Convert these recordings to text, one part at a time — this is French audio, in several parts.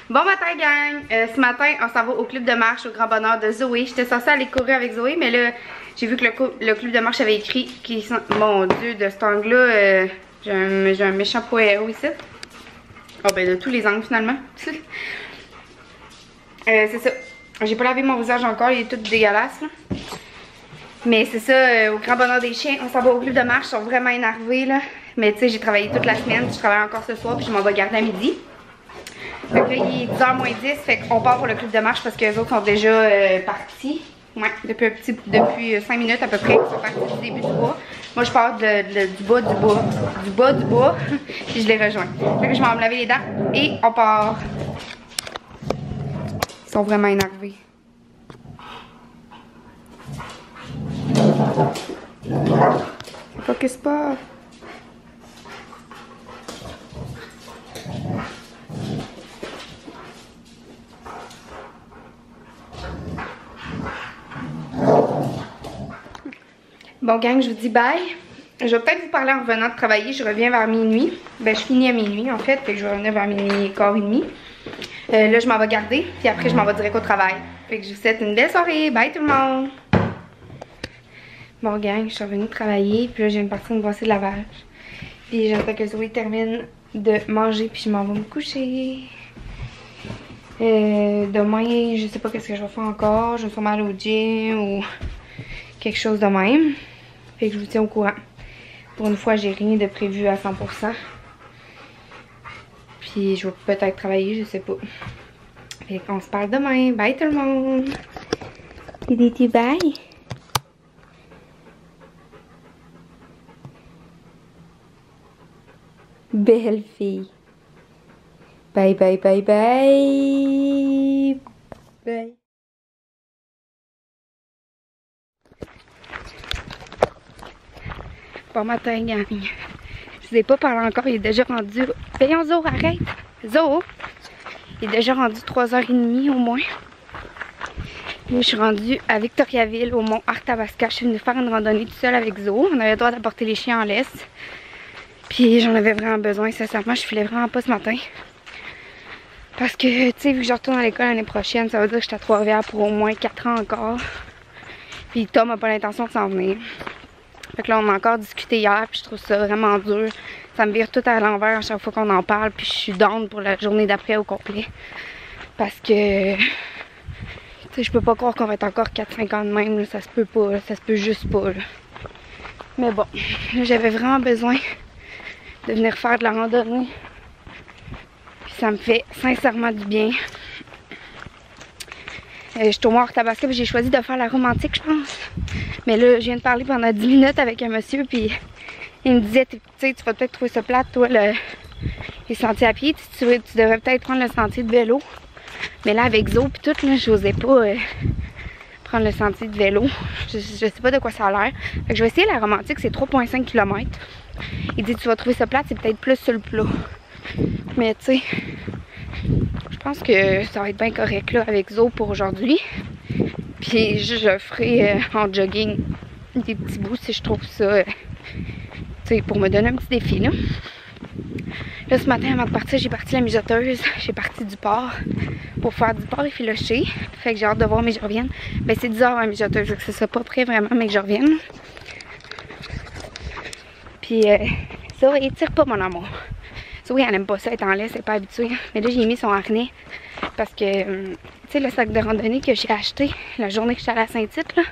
Bon matin gang! Ce matin, on s'en va au club de marche au grand bonheur de Zoé. J'étais censée aller courir avec Zoé, mais là, j'ai vu que le club de marche avait écrit qu'ils sont... Mon Dieu, de cet angle-là, j'ai un méchant poireau ici. Oh ben de tous les angles finalement. C'est ça. J'ai pas lavé mon visage encore, il est tout dégueulasse là. Mais c'est ça, au grand bonheur des chiens, on s'en va au club de marche, ils sont vraiment énervés là. Mais tu sais, j'ai travaillé toute la semaine, je travaille encore ce soir, puis je m'en vais garder à midi. Fait que là, il est 10h moins 10, fait qu'on part pour le club de marche parce que les autres sont déjà partis. Ouais, depuis 5 minutes à peu près, ils sont partis du début du bois. Moi, je pars du bas du bois, puis je les rejoins. Fait que je m'en vais me laver les dents et on part. Ils sont vraiment énervés. Focus pas. Bon gang, je vous dis bye. Je vais peut-être vous parler en revenant de travailler. Je reviens vers minuit. Ben je finis à minuit en fait. Fait que je vais revenir vers minuit et quart et demi. Là je m'en vais garder. Puis après je m'en vais direct au travail. Fait que je vous souhaite une belle soirée. Bye tout le monde. Bon gang, je suis revenue travailler. Puis là j'ai une partie de brosser de lavage. Puis j'attends que Zoé termine de manger. Puis je m'en vais me coucher. Demain je sais pas qu'est-ce que je vais faire encore. Je vais sûrement aller au gym ou quelque chose de même. Fait que je vous tiens au courant. Pour une fois, j'ai rien de prévu à 100%. Puis je vais peut-être travailler, je sais pas. Fait qu'on se parle demain. Bye tout le monde. Dis bye. Belle fille. Bye bye bye bye. Bye. Bon matin, gang. Je vous ai pas parlé encore, il est déjà rendu... Voyons, Zo, arrête! Zo! Il est déjà rendu 3h30 au moins. Là, je suis rendue à Victoriaville, au mont Arthabasca. Je suis venue faire une randonnée toute seule avec Zo. On avait le droit d'apporter les chiens en laisse. Puis j'en avais vraiment besoin, sincèrement. Je filais vraiment pas ce matin. Parce que, tu sais, vu que je retourne à l'école l'année prochaine, ça veut dire que je suis à Trois-Rivières pour au moins 4 ans encore. Puis Tom n'a pas l'intention de s'en venir. Fait que là, on a encore discuté hier, puis je trouve ça vraiment dur. Ça me vire tout à l'envers à chaque fois qu'on en parle, puis je suis down pour la journée d'après au complet. Parce que, tu sais, je peux pas croire qu'on va être encore 4-5 ans de même, là. Ça se peut pas, là. Ça se peut juste pas, là. Mais bon, j'avais vraiment besoin de venir faire de la randonnée. Puis ça me fait sincèrement du bien. Je suis au mont Arthabasca, puis j'ai choisi de faire la romantique, je pense. Mais là, je viens de parler pendant 10 minutes avec un monsieur, puis il me disait, tu sais, tu vas peut-être trouver ça plate, toi, les sentiers à pied. Tu devrais peut-être prendre le sentier de vélo. Mais là, avec Zo, puis tout, là, j'osais pas prendre le sentier de vélo. Je sais pas de quoi ça a l'air. Fait que je vais essayer la romantique, c'est 3,5 km. Il dit, tu vas trouver ça plate, c'est peut-être plus sur le plat. Mais tu sais, je pense que ça va être bien correct là avec Zo pour aujourd'hui. Puis je ferai en jogging des petits bouts si je trouve ça, tu sais, pour me donner un petit défi là. Là ce matin avant de partir, j'ai parti la mijoteuse. J'ai parti du port pour faire du port effiloché. Fait que j'ai hâte de voir mais je revienne. Ben c'est 10h la mijoteuse, donc ça sera pas prêt vraiment mais que je revienne. Puis ça étire pas mon amour. Oui, elle aime pas ça être en laisse, elle est pas habituée. Mais là, j'ai mis son harnais parce que, tu sais, le sac de randonnée que j'ai acheté la journée que j'étais à la Saint-Tite, là,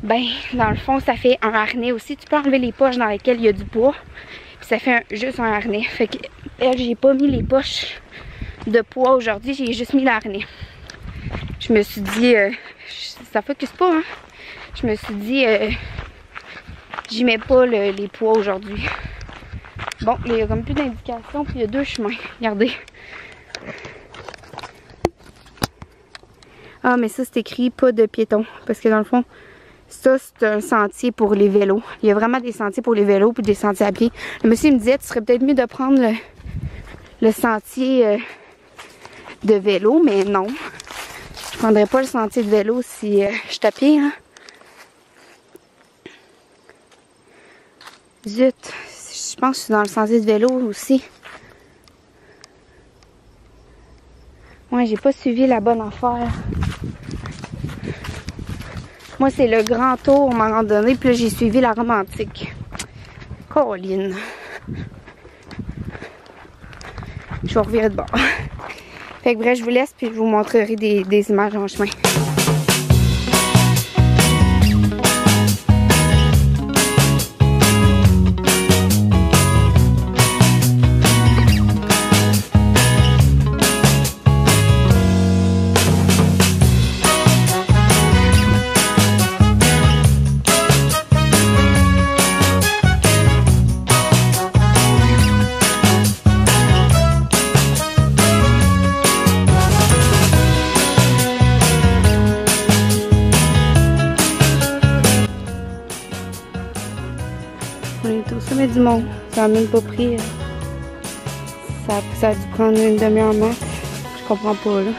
ben, dans le fond, ça fait un harnais aussi. Tu peux enlever les poches dans lesquelles il y a du poids, puis ça fait juste un harnais. Fait que, elle, j'ai pas mis les poches de poids aujourd'hui, j'ai juste mis l'harnais. Je me suis dit, ça focus pas, hein. Je me suis dit, j'y mets pas les poids aujourd'hui. Bon, il y a comme plus d'indications, puis il y a 2 chemins. Regardez. Ah, mais ça, c'est écrit pas de piétons. Parce que dans le fond, ça, c'est un sentier pour les vélos. Il y a vraiment des sentiers pour les vélos, puis des sentiers à pied. Le monsieur me disait, tu serais peut-être mieux de prendre le sentier de vélo, mais non. Je prendrais pas le sentier de vélo si je suis à pied, hein. Zut. Je pense que je suis dans le sentier de vélo aussi. Ouais, j'ai pas suivi la bonne affaire. Moi, c'est le grand tour à un moment donné, puis là, j'ai suivi la romantique. Caroline. Je vais revirer de bord. Fait que bref, je vous laisse, puis je vous montrerai des images en chemin. On est au sommet du mont. Ça a même pas pris. Ça a dû prendre une demi-heure max. Je comprends pas là.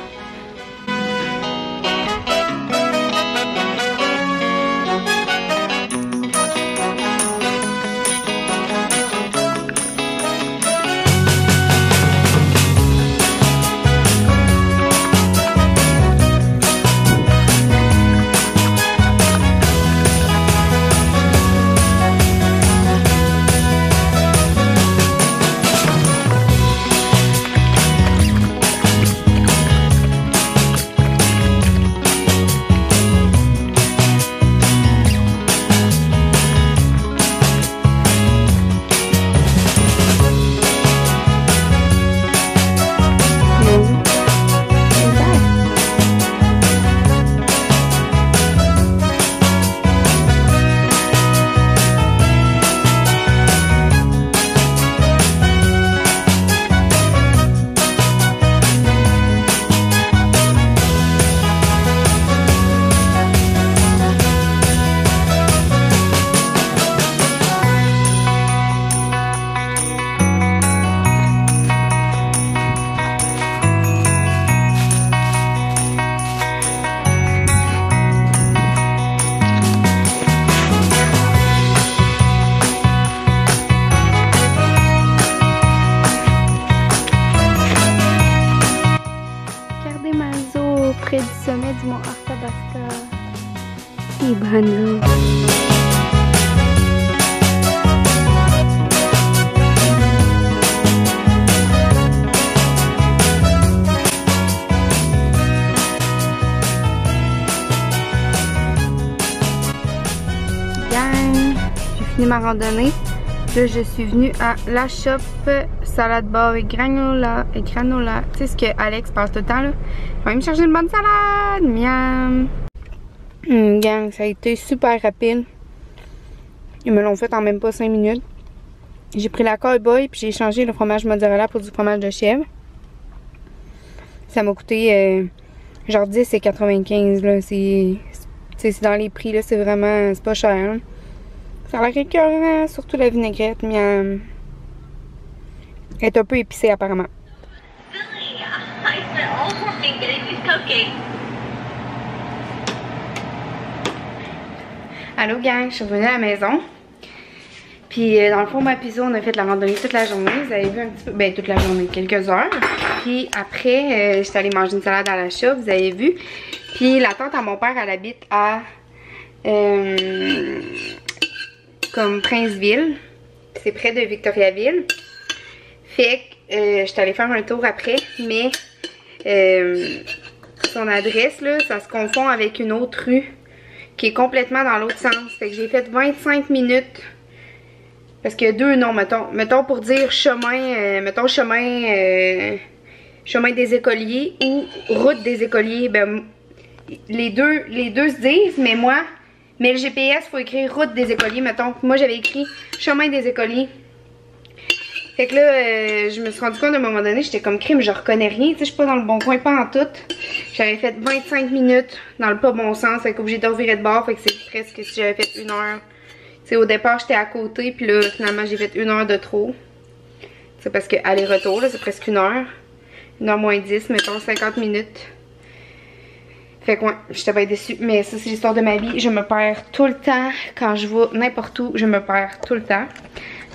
Près du sommet du mont Arthabasca. Et bonne eau. Gang, j'ai fini ma randonnée. Là, je suis venue à la shop salade bar et granola. Tu sais ce que Alex passe tout le temps là. Je vais me chercher une bonne salade. Miam. Gang, ça a été super rapide. Ils me l'ont fait en même pas 5 minutes. J'ai pris la cowboy puis j'ai changé le fromage mozzarella pour du fromage de chèvre. Ça m'a coûté genre 10,95 là. C'est dans les prix là, c'est vraiment, c'est pas cher. Là. Ça a l'air écœurant, surtout la vinaigrette, miam. Elle est un peu épicée apparemment. Allô gang, je suis revenue à la maison. Puis dans le fond, moi et Piso, on a fait de la randonnée toute la journée. Vous avez vu un petit peu, ben toute la journée, quelques heures. Puis après, j'étais allée manger une salade à la shop, vous avez vu. Puis la tante à mon père, elle habite à comme Princeville. C'est près de Victoriaville. Fait que j'étais allée faire un tour après, mais son adresse là, ça se confond avec une autre rue qui est complètement dans l'autre sens. Fait que j'ai fait 25 minutes. Parce qu'il y a deux noms, mettons pour dire chemin, mettons chemin des écoliers ou route des écoliers. Ben, les deux se disent, mais le GPS, faut écrire route des écoliers, mettons. Moi, j'avais écrit chemin des écoliers. Fait que là, je me suis rendu compte à un moment donné, j'étais comme crime, je reconnais rien, tu sais, je suis pas dans le bon coin, pas en tout. J'avais fait 25 minutes dans le pas bon sens, fait qu'obligé de revirer de bord, fait que c'est presque si j'avais fait 1 heure. Tu sais, au départ, j'étais à côté, puis là, finalement, j'ai fait 1 heure de trop. C'est parce que aller-retour, là, c'est presque 1 heure. 1 heure moins 10, mettons 50 minutes. Fait que ouais, j'étais pas déçue, mais ça, c'est l'histoire de ma vie. Je me perds tout le temps. Quand je vais n'importe où, je me perds tout le temps.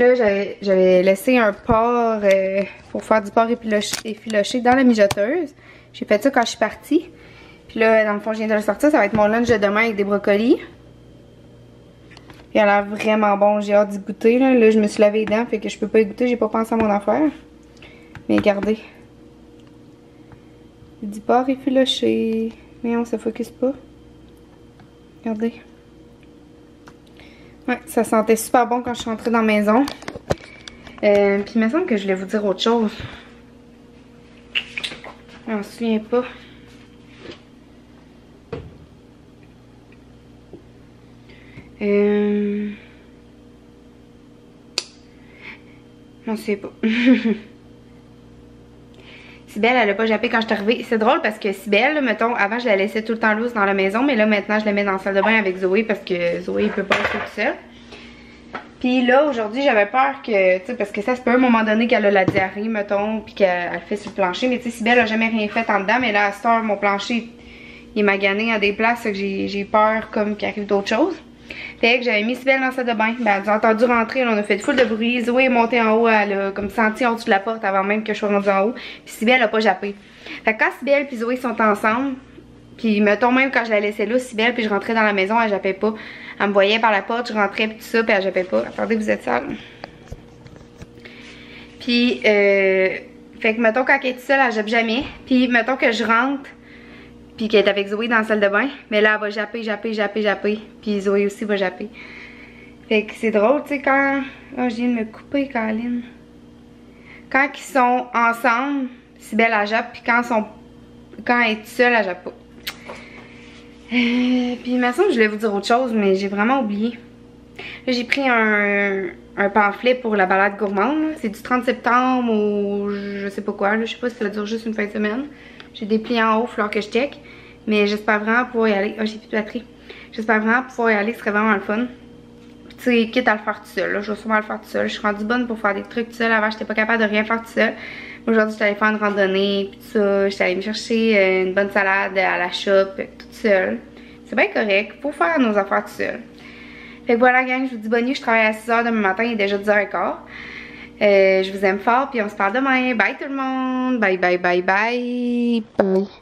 Là, j'avais laissé un porc pour faire du porc effiloché dans la mijoteuse. J'ai fait ça quand je suis partie. Puis là, dans le fond, je viens de le sortir. Ça va être mon lunch de demain avec des brocolis. Il a l'air vraiment bon. J'ai hâte d'y goûter. Là, je me suis lavé les dents, fait que je peux pas y goûter. J'ai pas pensé à mon affaire. Mais regardez. Du porc effiloché. Mais on se focus pas. Regardez. Ouais, ça sentait super bon quand je suis rentrée dans la maison. Puis il me semble que je voulais vous dire autre chose. Je m'en souviens pas. Je m'en souviens pas. Cybelle, elle a pas jappé quand je suis arrivée. C'est drôle parce que Cybelle, mettons, avant je la laissais tout le temps loose dans la maison, mais là maintenant je la mets dans la salle de bain avec Zoé parce que Zoé peut pas rester tout seul. Puis là, aujourd'hui, j'avais peur que, tu sais, parce que ça se peut à un moment donné qu'elle a la diarrhée, mettons, puis qu'elle fait sur le plancher. Mais tu sais, Cybelle a jamais rien fait en dedans, mais là, à cette heure, mon plancher, il est magané à des places, que j'ai peur comme qu'il arrive d'autres choses. Fait que j'avais mis Cybelle dans la salle de bain. Ben, elle a entendu rentrer, là, on a fait full de bruit. Zoé est montée en haut, elle a comme senti en dessous de la porte avant même que je sois rendue en haut. Puis Cybelle a pas jappé. Fait que quand Cybelle et Zoé sont ensemble, puis mettons même quand je la laissais là, Cybelle, puis je rentrais dans la maison, elle jappait pas. Elle me voyait par la porte, je rentrais puis tout ça, puis elle jappait pas. Attendez, vous êtes sale. Puis, fait que mettons quand elle est toute seule, elle jappe jamais. Puis mettons que je rentre, puis qu'elle est avec Zoé dans la salle de bain, mais là elle va japper. Puis Zoé aussi va japper. Fait que c'est drôle, tu sais, quand... Oh, je viens de me couper, Caroline. Quand ils sont ensemble, Cybelle elle jappe, puis quand elle est toute seule, elle jappe pas. Puis il me semble que je voulais vous dire autre chose, mais j'ai vraiment oublié. Là, j'ai pris un pamphlet pour la balade gourmande. C'est du 30 septembre ou je sais pas quoi. Là. Je sais pas si ça dure juste une fin de semaine. J'ai des plis en haut, il faut que je check. Mais j'espère vraiment pouvoir y aller. Oh, j'ai plus de batterie. J'espère vraiment pouvoir y aller, ce serait vraiment le fun. Tu sais, quitte à le faire tout seul. Là. Je vais sûrement le faire tout seul. Je suis rendue bonne pour faire des trucs tout seul. Avant, j'étais pas capable de rien faire tout seul. Aujourd'hui, j'étais allée faire une randonnée, puis tout ça. J'étais allée me chercher une bonne salade à la shop, toute seule. C'est bien correct. Faut faire nos affaires tout seul. Fait que voilà, gang, je vous dis bonne nuit. Je travaille à 6h demain matin. Il est déjà 10h15. Je vous aime fort, puis on se parle demain. Bye tout le monde. Bye, bye, bye, bye. Bye.